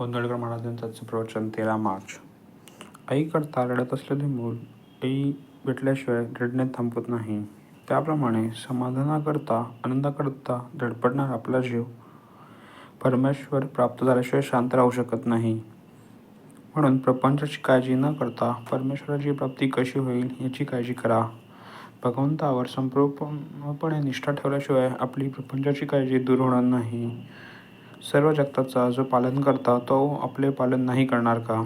गोंधळकर महाराजांचं प्रवचन 13 मार्च. आईकरता रडत असलेले मूल आई भेटल्याशिवाय रडणे थांबवत नाही. त्याप्रमाणे समाधानाकरता, आनंदाकरता धडपडणारा आपला जीव परमेश्वर प्राप्त झाल्याशिवाय शांत राहू शकत नाही. म्हणून प्रपंचाची काळजी न करता परमेश्वराची प्राप्ती कशी होईल याची काळजी करा. भगवंतावर संपूर्णपणे निष्ठा ठेवल्याशिवाय आपली प्रपंचाची काळजी दूर होणार नाही. सर्व जगताचा जो पालन करता तो आपले पालन नाही करणार का?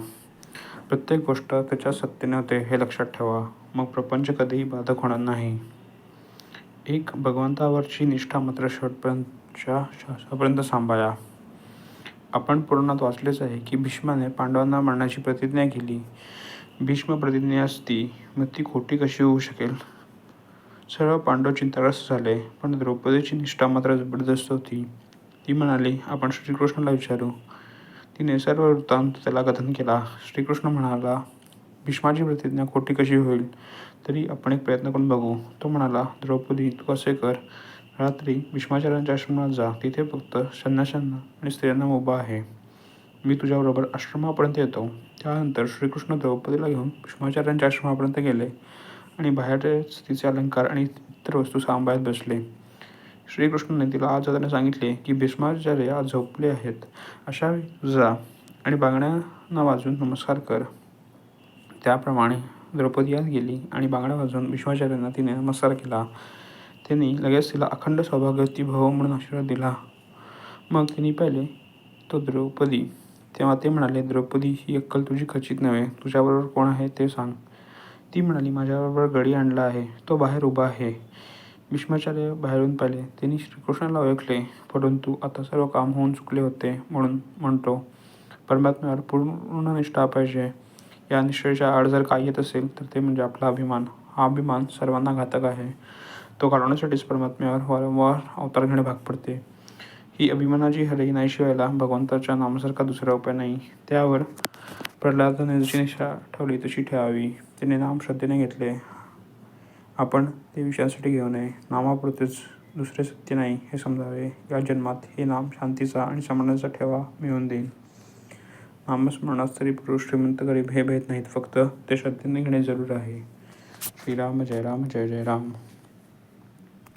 प्रत्येक गोष्ट त्याच्या सत्तेने होते हे लक्षात ठेवा. मग प्रपंच कधीही बाधक होणार नाही. एक भगवंतावरची निष्ठा मात्र शेवटच्या श्वासापर्यंत सांभाळा. आपण पुराणात वाचलेच आहे की भीष्माने पांडवांना मारण्याची प्रतिज्ञा केली. भीष्म प्रतिज्ञा असती मग ती खोटी कशी होऊ शकेल? सर्व पांडव चिंताग्रस्त झाले, पण द्रौपदीची निष्ठा मात्र जबरदस्त होती. ती म्हणाली, आपण श्रीकृष्णाला विचारू. तिने सर्व वृत्तांत त्याला कथन केला. श्रीकृष्ण म्हणाला, भीष्माची प्रतिज्ञा खोटी कशी होईल? तरी आपण एक प्रयत्न करून बघू. तो म्हणाला, द्रौपदी तू असे कर, रात्री भीष्माचार्यांच्या आश्रमात जा. तिथे फक्त संन्याशांना आणि स्त्रियांना मुभा आहे. मी तुझ्याबरोबर आश्रमापर्यंत येतो. त्यानंतर श्रीकृष्ण द्रौपदीला घेऊन भीष्माचार्यांच्या आश्रमापर्यंत गेले आणि बाहेरच तिचे अलंकार आणि इतर वस्तू सांभाळत बसले. श्रीकृष्णाने तिला आत जाताना सांगितले की भीष्माचार्य आज झोपले आहेत. अशा वेळी तू जा आणि बांगड्यांना वाजवून नमस्कार कर. त्याप्रमाणे द्रौपदी आत गेली आणि बांगड्या वाजवून भीष्माचार्यांना तिने नमस्कार केला. त्यांनी लगेच तिला अखंड सौभाग्यवती भव म्हणून आशीर्वाद दिला. मग त्यांनी पाहिले तो द्रौपदी. तेव्हा ते म्हणाले, द्रौपदी ही अक्कल तुझी खचित नव्हे. तुझ्याबरोबर कोण आहे ते सांग. ती म्हणाली, माझ्याबरोबर गडी आणला आहे. तो बाहेर उभा आहे. भीष्माचार्य बाहेरून पाहिले. त्यांनी श्रीकृष्णाला ओळखले, परंतु आता सर्व काम होऊन चुकले होते. म्हणून म्हणतो, परमात्म्यावर पूर्ण निष्ठा पाहिजे. या निष्ठेच्या आड जर काही येत असेल तर ते म्हणजे आपला अभिमान. हा अभिमान सर्वांना घातक आहे. तो घालवण्यासाठीच परमात्म्यावर वारंवार अवतार घेणे भाग पडते. ही अभिमानाची हरही नाहीशी व्हायला भगवंताच्या नामासारखा दुसरा उपाय नाही. त्यावर प्रल्हादाने जशी निष्ठा ठेवली तशी ठेवावी. त्याने नाम श्रद्धेने घेतले. आपण ते विषयांसाठी घेऊ नये. नामापुरतेच दुसरे सत्य नाही हे समजावे. या जन्मात हे नाम शांतीचा आणि समाधानाचा ठेवा मिळवून देईल. नामस्मरणात स्त्री पुरुष श्रीमंत गरीब हे भेद नाहीत. फक्त ते श्रद्धेने घेणे जरूर आहे. श्रीराम जय राम जय जय राम.